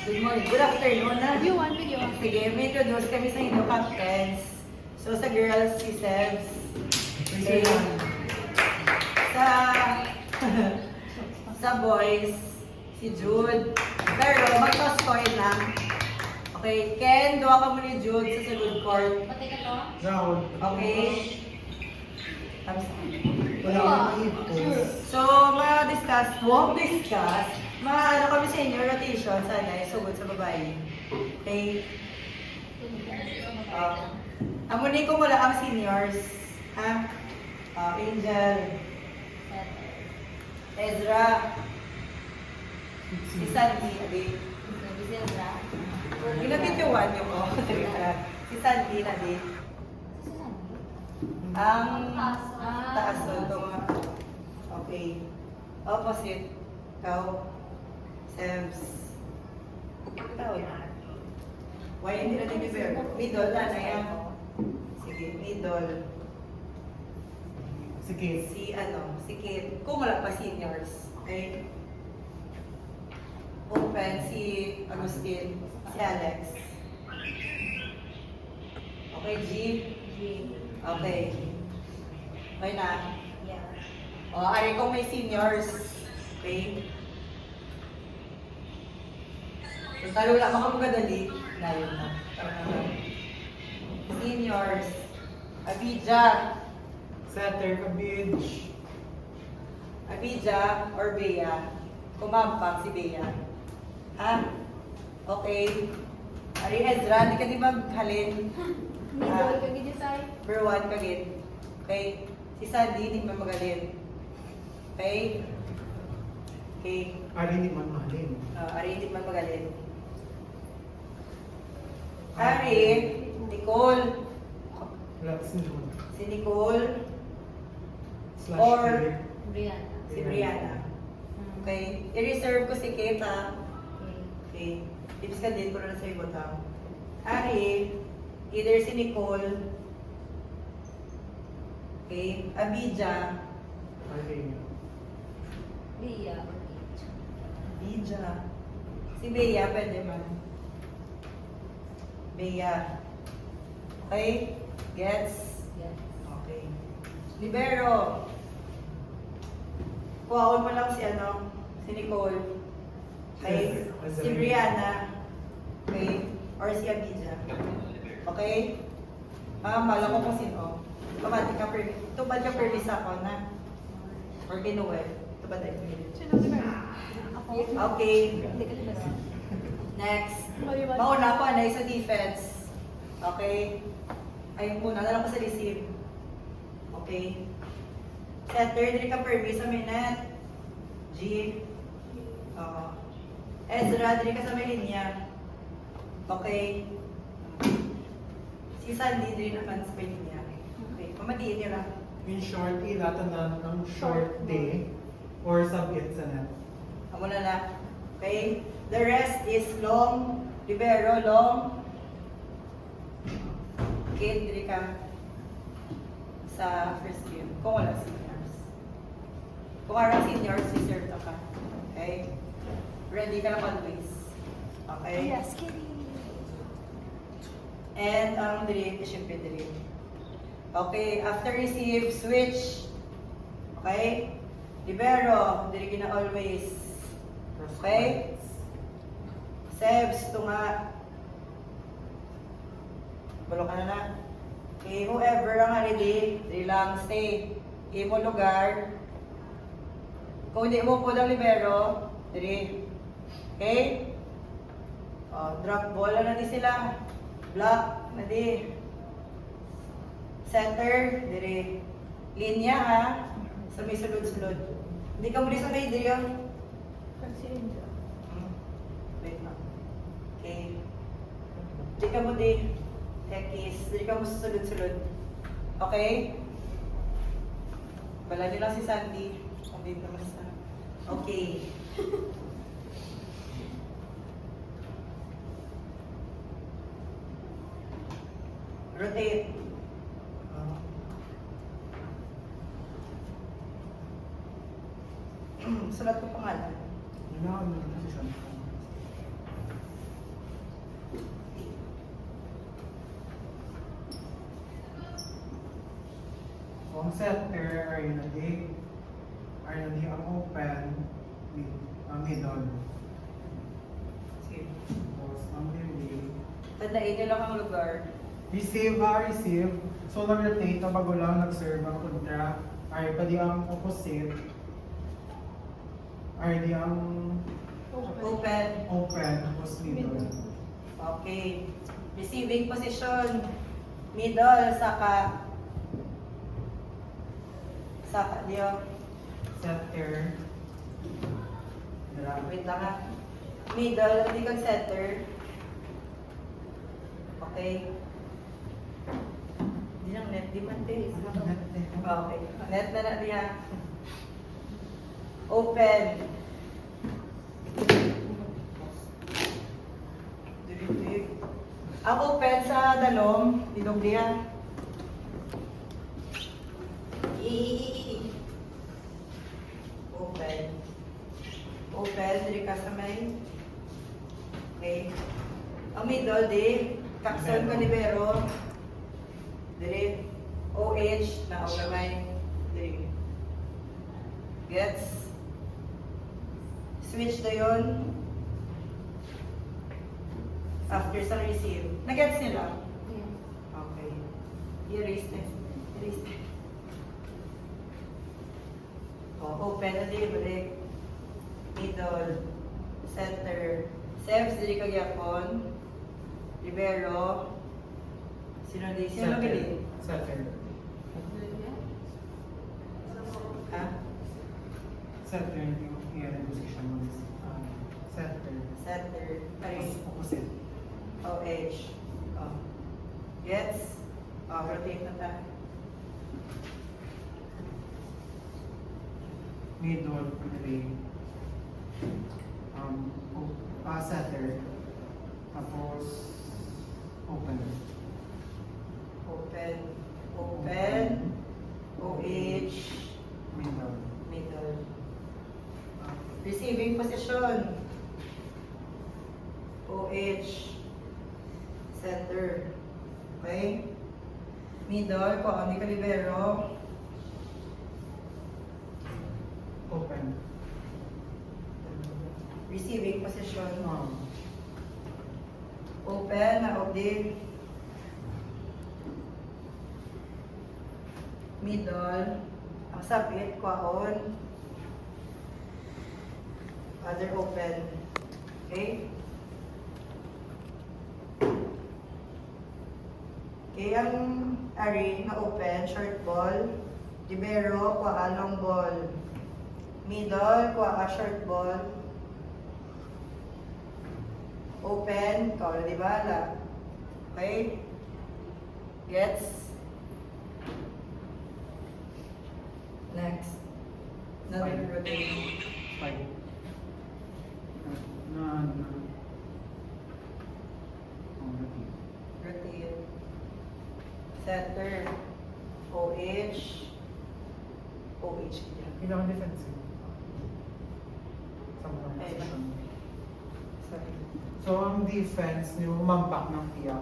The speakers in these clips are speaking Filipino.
Good morning. Good afternoon na. Video one, video one. Sige, may introduce kami sa inyo captains. So sa girls, si Sebs. Okay. Sa sa boys, si Jude. Pero magto-score lang. Okay, Ken, duwa ka mo ni Jude sa sunod court. Pati ka to? Round. Okay. Wala akong ipos. So, ma-discuss, ma-ano kami sa inyo, rotation, sana, sugod sa babae. Okay? Amunin ko mula ang seniors. Ha? Angel, Ezra, si Sandy, abi. Ginapit yung one yung ko. Si Sandy, abi. Ang taas doon, ito nga. Okay. Opposite. Ikaw. Sebs. Ikaw na. Why hindi natin i-bear? Middle na na yan. Sige, middle. Sige. Si Kate. Kung wala pa seniors. Okay? Open si Agustin. Si Alex. Okay, G? Okay. Okay na? O, ari kung may seniors. Okay? Kung talo lang makapagadali, layo na. Seniors. Abidja. Setter, kabidge. Abidja or Bea. Kumampang si Bea. Ha? Okay. Ari Ezra, di ka di maghalin. Middle ka gid tayo. Number 1 kagit. Okay? Si Sandy, hindi man magalin. Okay? Okay. Ari hindi man mahalin. Ari, hindi man magalin. Ari, Nicole. Wala si June. Si Nicole. Slash Or Kate. Brianna. si Brianna. Okay? I-reserve ko si Kate, ha? Okay. Tips ka din, kung na sa ibutang. Ari, either si Nicole. Okay? Abidja. Ari. Bia. Abidja. Si Bea, pwede man. Bea. Okay? Gets? Yes. Okay. Libero. Kuhaon mo lang si Nicole. Okay? Yes. Si Brianna. Okay? Or si Abidja. Okay? Mala ko kung sino. Tubad ka per visa ako na. Or kinuwel. Tubad ay Ako? Okay. Hindi ka libero. Next. Mauna ko na sa defense. Okay? Ay, muna na lang ko sa receive. Okay? Setter, dili ka per visa minute. G. Ezra, dili ka sa may linya. Okay? Si Sandy, dili naman sa may linya. Okay, pamatiin niyo lang. In short, ilatanan ng short day or sub-it sa net. Amo na na. Okay? The rest is long. Libero, long. Kid, dili ka sa first game. Kung wala seniors. Kung wala seniors, reserve na ka. Okay? Ready ka na always. Okay? Yes, kitty. And dili, syempre dili. Okay, after receive, switch. Okay? Libero, dili ka na always. Okay? Sebs, tunga. Balo ka na na. Okay, whoever ang ready, dili lang, stay. Imo lugar. Kung hindi mo po ng libero, dili. Okay? Drop ball na di sila. Block na di. Center, dire. Linya ha. Sa may sulod-sulod. Hindi ka muli sa may dire. Wait lang. Okay. Hindi ka mo di. Tekis. Hindi ka mo sa sulod-sulod. Okay? Bala nyo lang si Sandy. Hindi naman sa... Okay. Rotate. Sulat ko pangalan. Ano na si Santa? ang center are na di ang open middle. Sige. Tapos ang delay. Tandaan nyo lang ang lugar. Receive. So nag-rotate na bago lang nag-serve ang kontra. Ay pwede ang opposite. Ay di ang Open. open tapos middle. Okay. Receiving position. Middle, saka diyo. Center. Wait lang ha. Middle, hindi kang center. Okay. Di lang net, di man tayo. Okay. Net na na niya. Open. Ang open sa dalom, dilog diyan. Open. Open, diri ka sa may. Okay. Ang middle, di. Kakson ka libero. Diri. OH, na ang may. Diri. Gets? Switch na yun. After sa receive. Nag-gets nila? Yeah. Okay. I-erase na. Erase na. Open na di, balik. Middle. Center. Sevs, diri kagyapon. Libero. Sino di? Sino gili? Center. Ha? Center yung position mo. Center. Center. Tapos Ay. opposite. OH. Oh. Gets? Rotate na tayo. Middle, delay. Center. Tapos open. Open. Open. OH. Middle. Middle. Receiving position. OH. Center. Okay? Middle, kung ano ka libero. Open. Receiving position. Um, Open na obdig. Middle. Ang sapit, kwaon. Other open. Okay? Okay, ang array na open, short ball. Libero, kwa long ball. Middle, kwa short ball. Open, ikaw na di bala. Okay? Gets? Next. Another rotation. five. Rotate. Center. OH. OH. Kailangan defensive. Sa mga Ay, position. Sorry. So, ang defense, yung mampak ng tiyak.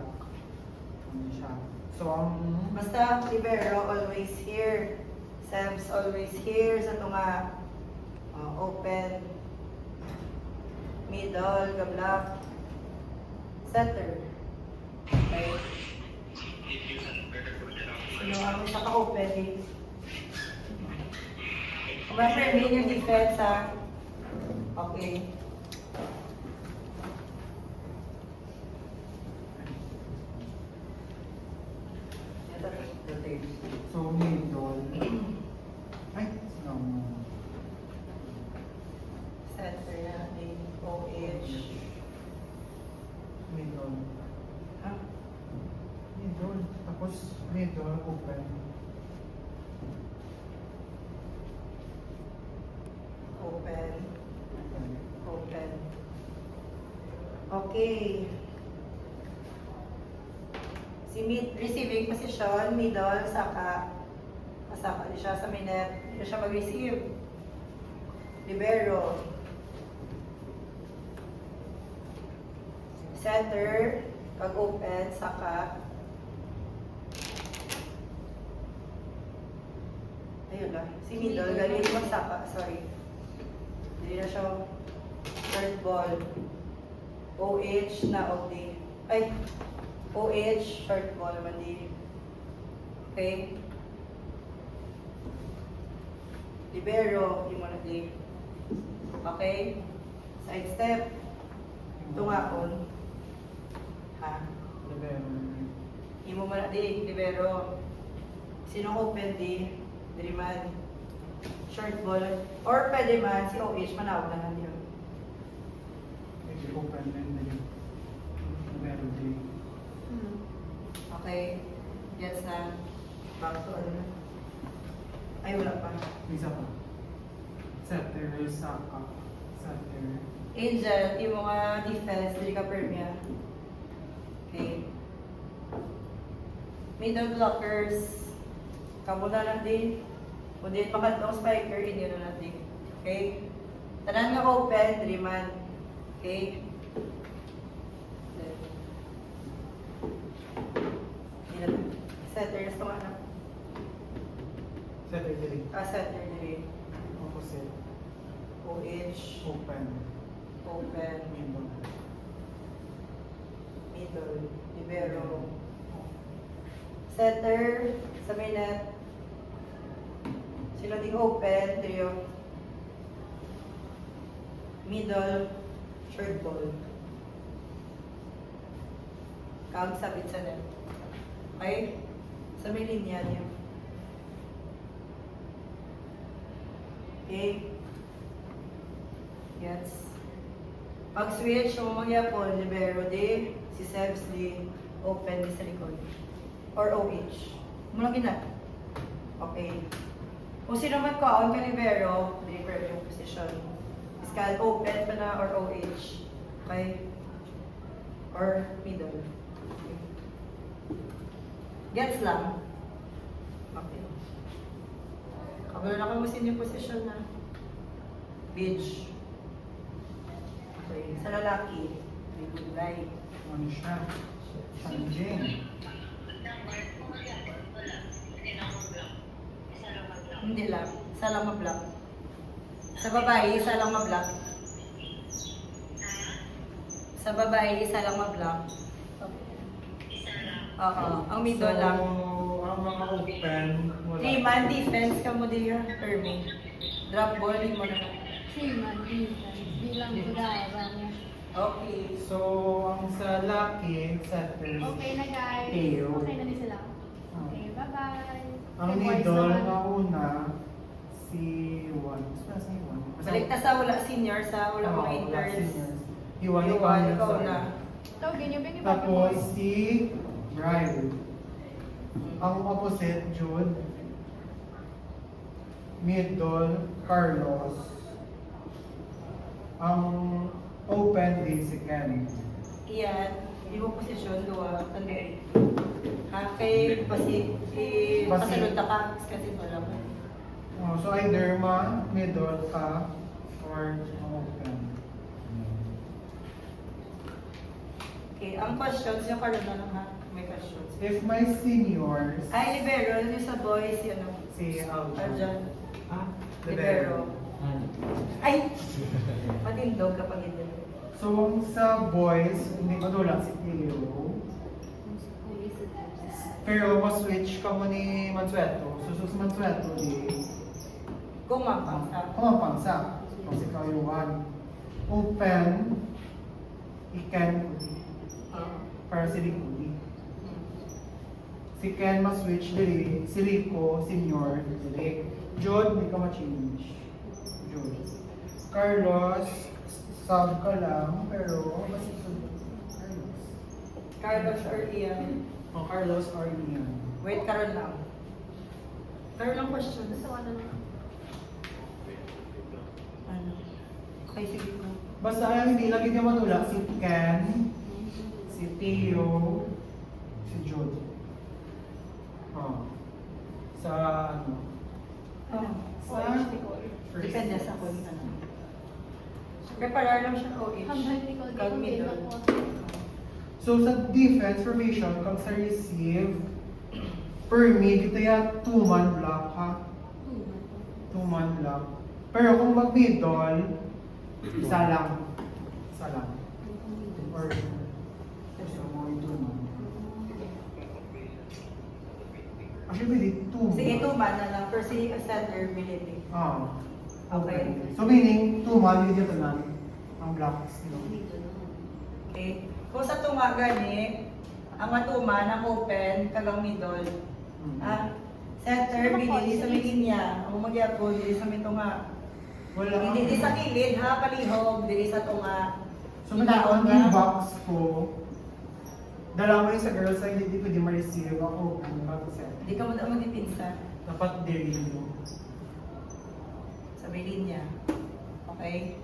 Ano siya? So, ang Basta, libero, always here. Sems, always here. Sa tunga, open. Middle, gablak. Center. Okay. Sino ang isa ka-open eh. Remember, main yung defense ha. Okay. Ito, rotate. so middle. Ay, no. Center natin, OH. Middle. Ha? Middle. Tapos middle, open. Open. Open. Open. Okay. Si receiving position, middle, saka di siya sa minute, hindi siya mag-receive. Libero. Center, pag-open, saka Si middle, galing magsaka, sorry. Hindi na siya third ball. OH na OD. Ay, OH, short ball, mandi. Okay? Libero, di mo na di. Okay? Side step. Tungakon. Ha? Libero. Imo mo na di, libero. Sinong open di? Dili man. Short ball. Or pwede man, si OH, manawag na lang yun. Maybe open and then libero din. Okay? Gets na. Back to ano na. Ay, wala pa. Isa pa. Setter, saka. Setter. Angel, yung mga defense, dili ka permia. Okay. Middle blockers, kamo na lang din. Kung di makatong spiker, inyo na lang din. Okay? Tanan nga open, 3 man. Okay? Setters, ito nga. Setter din. Setter, dili. Opposite. OH, Open. open, Middle. middle, libero. Setter, sa may net. Sila ding open, trio. Middle, short ball. Kag sabit sa net. Okay? Sa may linya niya. Okay? Yes. Pag switch, kung magyapon, libero di, si Sebs di, open di sa likod. Or OH. Mula gina. Okay. Kung sino man kaon ka libero, di prep yung position. Iskal open pa na or OH. Okay? Or middle. Okay. Gets lang. Okay. Kabalo na mo yung position na. Beach. Okay. Sa lalaki, may good right. Ano siya? Sanjing. Hindi lang. Isa lang ma-block. Sa babae, isa lang ma-block. Sa babae, isa lang ma-block. Oo. Ang middle lang. Ang mga open, wala. 3-man defense ka mo din yung Hermie. Drop ball, hindi mo na. 3-man defense. Bilang budaya niya. Okay. So, ang sa laki, setters. Okay na guys. Tail. Okay na din sila. Okay, bye-bye. Ang Yung boys middle naman. na una, si Juan. Basta si Juan. Balik na sa wala senior, sa wala mga Wala interns. seniors. Iwan, Iwan, ikaw ikaw na. na. Tawagin niyo, bigyan Tapos si Brian. Ang opposite, Jude. Middle, Carlos. Ang open din si Ken. Iyan. Hindi mo posisyon, duwa. Tandi. Ha? Kay Pasi. Pasalunta ka. Kasi wala mo. Oh, so either middle ka or open. Okay. Ang questions, yung karoon na lang ha. May questions. If my seniors, Ay, libero. Yung sa boys, si ano? si Aljon. Arjan. Ah, Libero. Ay! Matindog kapag hindi. So sa boys, hindi madula si Theo. Pero mas-switch ka mo ni Mansueto. So si Mansueto di Gumapang sa. kumapangsa. Kasi kayuhan. Open, ikan para si Likudi. Si Ken mas-switch dili, si Rico, senior, dili. Jod, hindi ka ma-change. Jod. Carlos, sub ka lang, pero basta Carlos. Carlos or Ian. O Carlos or Ian. Wait, karoon lang. Karoon lang questions. Gusto ko na lang. Ano? Okay, sige ko. Basta ay hindi lagi niya manula si Ken, si Theo, si Jod. Oh. Sa ano? Oh. Sa Depende sa kung ano. Preparar lang siya OH. Hambal ni Cody Kag kung middle. din ako. So sa defense formation, kung sa receive, per me, dito yan 2-man block ha. 2 man lang. Pero kung mag-middle, isa lang. Isa lang. Or, gusto mo yung 2 man. Actually, pwede 2 Sige, 2 man na lang. Pero si center, military. Ah. Okay. So meaning, 2 man, yun yung tanan. Ang blocks. Okay? Kung sa tunga gani, ang matuman, ang open, kagang middle. Ah, center, bili sa may linya. Ang magyapon, dili sa may tunga. Wala. Hindi di sa kilid ha, palihog, dili sa tunga. So manaon yung box ko, dala mo yung sa girls ay hindi pwede ma-receive ako kung mag-set. Hindi ka mo na magdipinsa Dapat diri mo. sa may linya. Okay?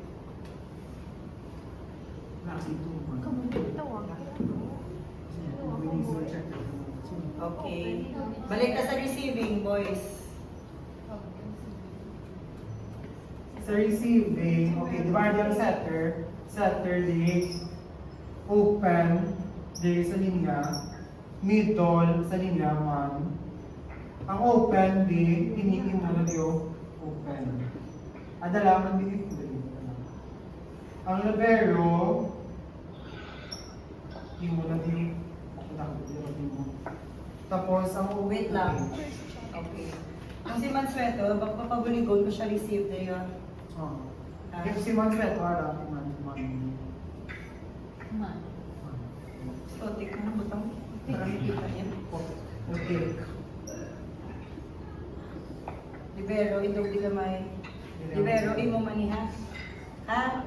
Nakito mo. Okay. Balik ka sa receiving, boys. Sa receiving, okay, di ba yung setter? Setter di open, di sa linya, middle sa linya man. Ang open di, hinihin mo na yung open. Adalaman di ito. Ang libero, yung mo na di, tapos ang Wait lang. Okay. Ang si Mansueto, papabuligol ko siya receive na yun. Oh. If si Manfred wala, man. So, take mo na butang. Para makita niya. Okay. Libero, itong dilamay. Libero, imo maniha. Ha?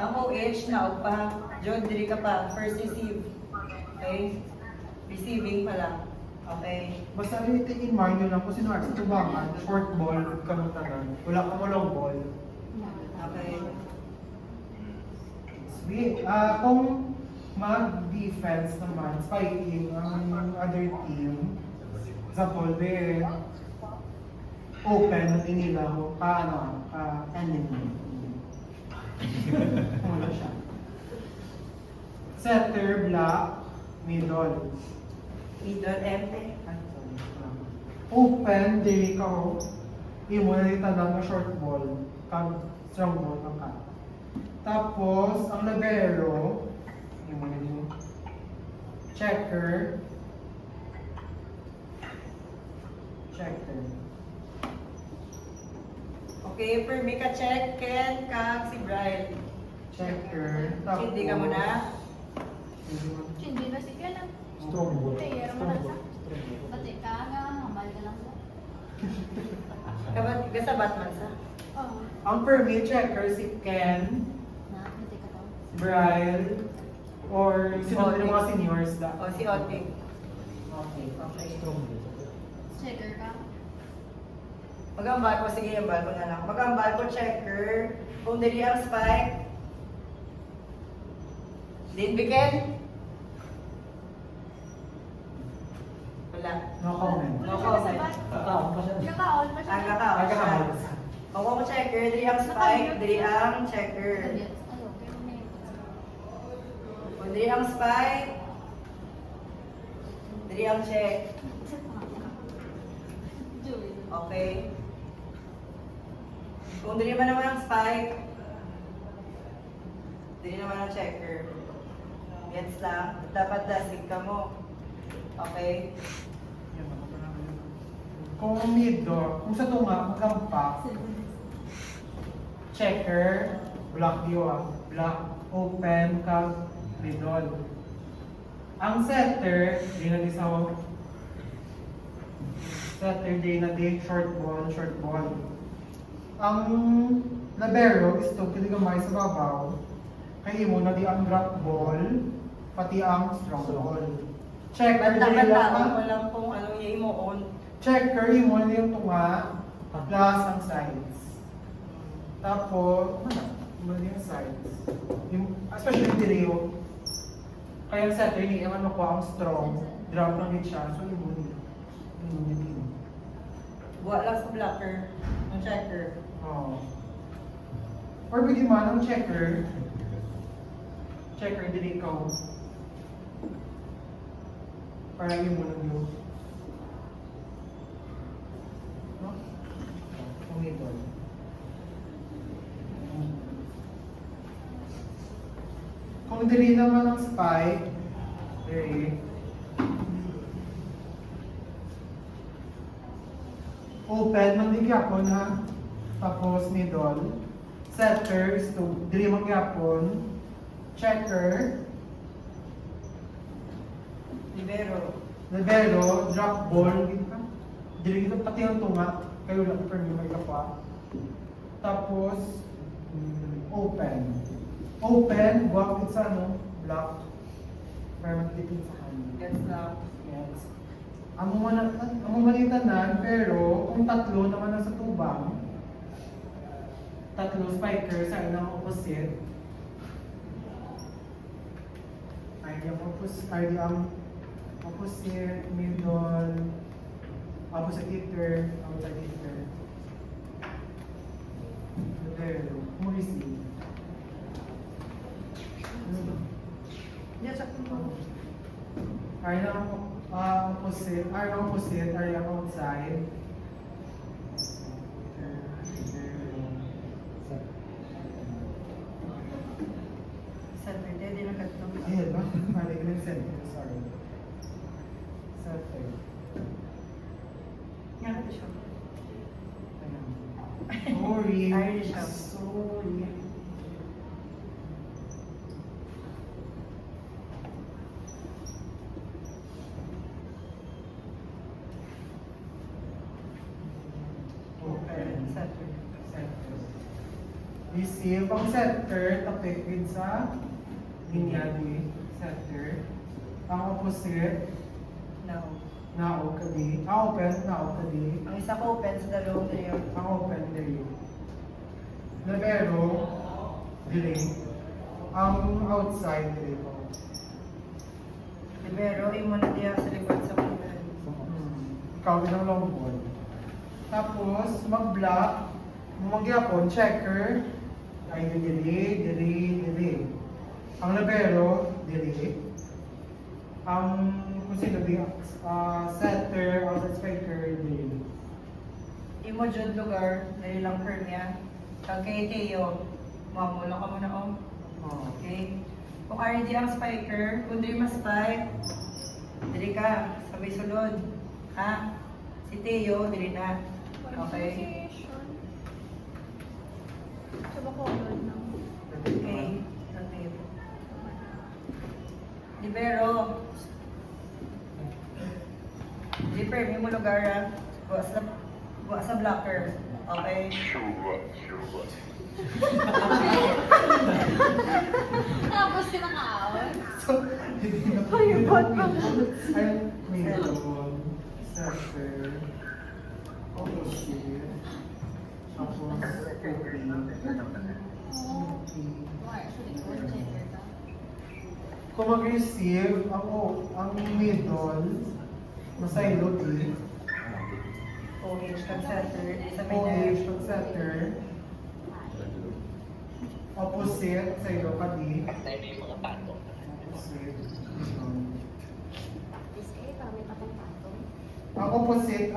Ang OH na pa. John, diri ka pa. First receive. Okay? Receiving pa lang. Okay? Basta rin in mind yun lang kung sino sa tubangan, short ball, kamutanan. Wala ka mo long ball. Okay. Sweet. Kung mag-defense naman, spiking ang other team, example, be open na tinila mo, enemy. Wala siya. Setter, black, middle. Middle empty. Open, dili ka ho. Imo na dito lang na short ball. Kag strong ball ang ka. Tapos, ang libero, imo na din. Checker. Checker. Okay, per me ka check, Ken, kag si Brian. Checker. Hindi ka muna. Hindi na si Ken. Strong ball. Player mo na sa. Pati ka nga, hamal ka lang sa. Kasa Batman sa. Oo. Ang per me checker si Ken, Na, pati ka to. Brian, or sino yung mga seniors da. O, si Oting. Okay. Okay. Checker ka. Magambal ko, sige, ambal ko na lang. Magambal ko, checker. Kung dili ang spike. Din bikin? Wala. No comment. No comment. Kakaon pa siya. Ang kakao. Agakahal. Kung ako checker, dili ang spike, dili ang checker. Ano, pero may... Kung dili ang spike, dili ang check. Joey. Okay? Kung dili man naman ang spike, dili naman ang checker. Gets lang. Dapat dasig ka mo. Okay? Kung middle, kung sa tunga, magkampa, checker, black view black, open, kag, middle. Ang setter, di na di sa setter, di na di, short ball. Ang libero is to kinigamay sa babaw, kaya mo na di ang drop ball, pati ang strong ball. Checker, di Banta-banta lang ko lang kung ano yung mo on. checker mo na yung tunga plus ang sides. Tapos, mo na yung sides. Especially yung Rio. Kaya sa setter, hindi naman makuha ang strong. Drop lang din siya. So, yung muna. Yung muna din. Buwa lang sa blocker. Ang checker. Oo. Or pwede man ang checker. Checker, din ikaw. Para yung muna yun. No? Kung dili naman ang spike, dili. Open, mandigyapon ha. Tapos middle. Setter is to dili magyapon. Checker. Libero. Libero, drop ball. Dili kita pati ang tunga. Kayo lang per may kapwa. Tapos, open. Open, buwak sa ano, block. Para matipid sa kanya. Yes na. Yes. Ang malitanan, pero kung tatlo naman nasa tubang, tatlo spiker sa ilang opposite, ay ang opposite, middle, opposite hitter, outside hitter. Pero, receive. Yes, ako. Ay ang opposite, ay ang outside. Saturday, di na katulog. Ayan ba? Mali ko yung center, sorry. Center. Nga ka siya. Ayan. Sorry. Irish ka. Sorry. Open. Saturday. Center. Receive ang center, tapikid sa linya di center. Ang opposite, No. naog kadi. Ang open, naog kadi. Ang isa ko open sa dalawang niyo. Ang open dili. Libero, dili. Ang outside dili po. Libero, imo na diya sa likod sa kunan. Ikaw din ang long ball. Tapos, mag-block, magyapon, checker, ay dili. Ang libero, dili. Ang, kung sino di, setter, outside spiker, dili. Imo jud lugar, dali lang per niya. Kag kay Teo, mamulo ka muna oh. Oh. Okay? Kung RD ang spiker, kung di mas spike, dili ka, sabay sulod. Ha? Si Teo, dili na. Okay? Coba ko na. Okay. Okay. Libero. Zipper, may mo lugar ah. Buwa sa blocker. Okay? Tapos sinakaawat. So, hindi na po. Ay, ba't ba? Ay, middle, center, opposite, tapos, open. Kung mag-receive, ang middle, masaylo di, OH kag center. Sa OH, may pag center, opposite, saylo ka di, opposite, ang opposite,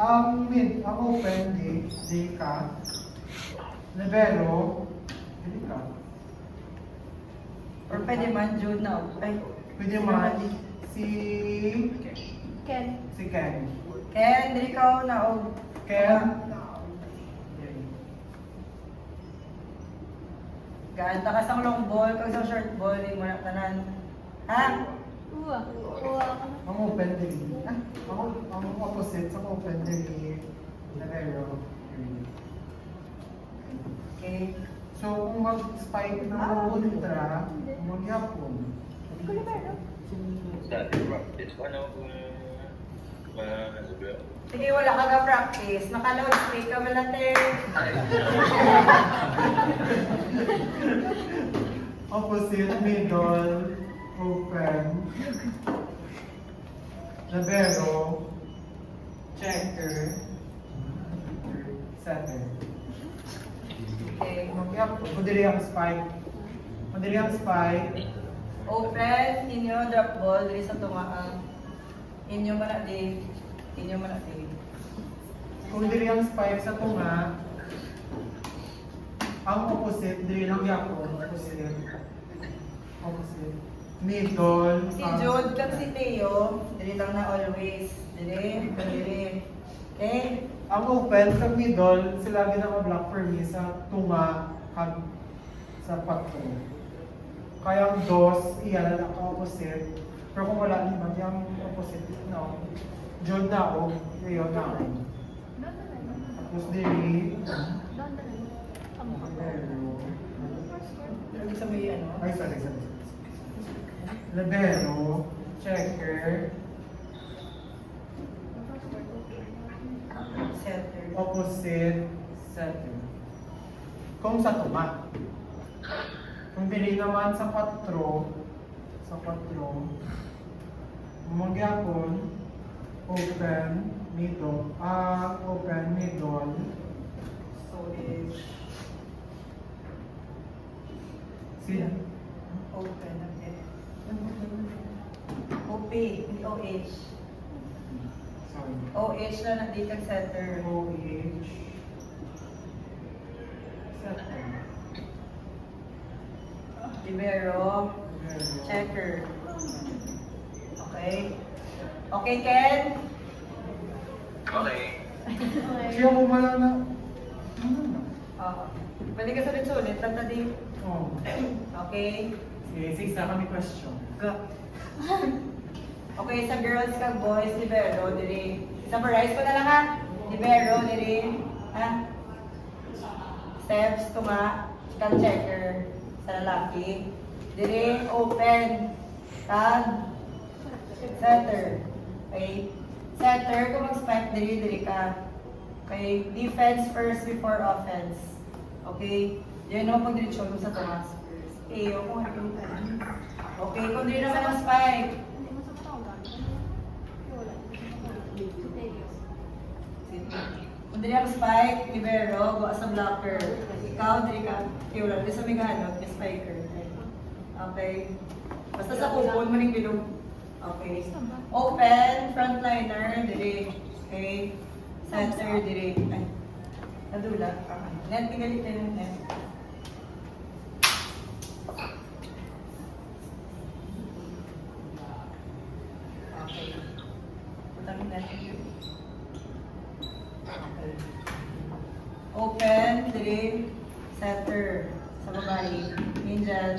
ang open di ka, libero, di ka. Or pwede man, June na. Ay, Pwede man, si Ken. Ken. Ken, dili ka na og. Ken. Ganda ka sa long ball, kag sa short ball, di mo na tanan. Ha? Uwa. Uwa ka na. Ang open dili. Ang opposite sa open dili. Libero. Okay. So, kung mag-spike na ultra, magyapon. Hindi ko libero. Dati practice ko ano kung ano ba? Sige, wala ka ga practice. Naka-loudspeak ka malate. Opposite, middle, open. Libero. Checker. Center. Okay. Magyapon. Kudiri ang spike. Kudiri ang spike. Open, inyo, drop ball, dili sa tungaan. Inyo man na di. Inyo man na di. Kung diri ang spike sa tunga, ang opposite, diri lang yapon. Opposite. Opposite. middle, Si Jude kag si Theo, dili lang na always. Dili, dili. Okay? ang open sa middle, sila ginaka-block for me sa tunga kag sa patro. Kaya ang dos, iyan na opposite. Pero kung wala naman, yung opposite, no. Jude na ako, Rio na ako. Tapos dili, Lagi sa may ano. ay sorry. Libero, checker, Center. opposite, center. Kung sa tunga. Kung dili naman sa patro, magyapon, open, middle, open, middle, So is si open again. OP, hindi OH. sorry, OH na nandito ang center. OH, center, Libero, libero, checker. Okay? Okay, Ken? Okay. siya mo wala na, Pwede ka sulit-sulit, tanda din. oh, Okay? sige, isa kami question. Go. Okay, sa girls kag boys, libero, diri. Summarize ko na lang ha. Libero, diri. Ha? Steps, tunga, kag checker. Sa lalaki. Diri, open. Kag center. Okay? Center, kung mag-spike, diri ka. Okay? Defense first before offense. Okay? Yan naman pag diretsyon mo sa tunga. Okay, okay, kung diri naman ang spike. Kung diri ang spike, libero, go sa blocker. Ikaw, diri ka, wala, diri sa may gahanot, may spiker. Okay. Basta sa kupon mo ning bilog. Okay. Open, frontliner, diri. Okay. Center, diri. Ay, nadula. Okay. Net, tigalit na yung net. Okay. Putang net. Okay. Open, diri, center, sa babae. Angel,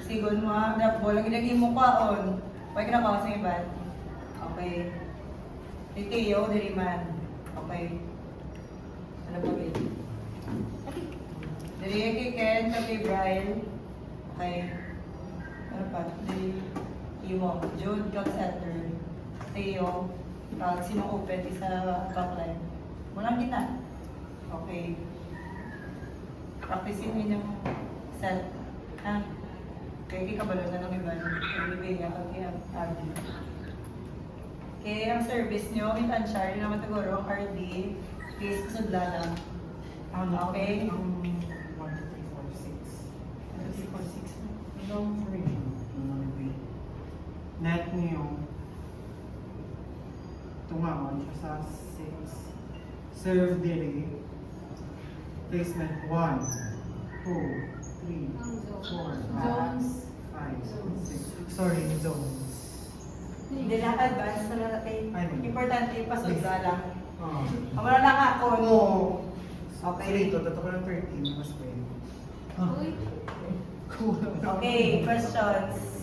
sigon mo ha, drop ball, ang ginagin mo kwaon. Huwag ka na kaon sa iba. Okay. Titiyo, diri man. Okay. Ano ba yun? Diri kay Ken, kay Brian. Okay. Ano pa? Diri, Imo, Jude, kag center. Theo, kag sino open, isa backline. Walang kita. Okay. Practicein mo yung set. Ha? Kaya kikabalo na ng iba. Ibigay niya kag yung RD. Okay, ang service nyo, may tansya, yun naman siguro, ang RD, case sudlana. Okay. 1, 2, 3, 4, 6. 3, 4, 6. Long frame. Net niyo. Tumangon siya sa 6. Serve diri. Placement 1, 2, 3, 4, Zones. 5, 6. Sorry, zones. Hindi lang advance na natin. Ay, mali. Importante yung pasudla lang. Oh. Ang wala lang ako. Oo. Okay. Rito, totoo lang 13. Mas pwede. Uy. Cool. Okay, questions.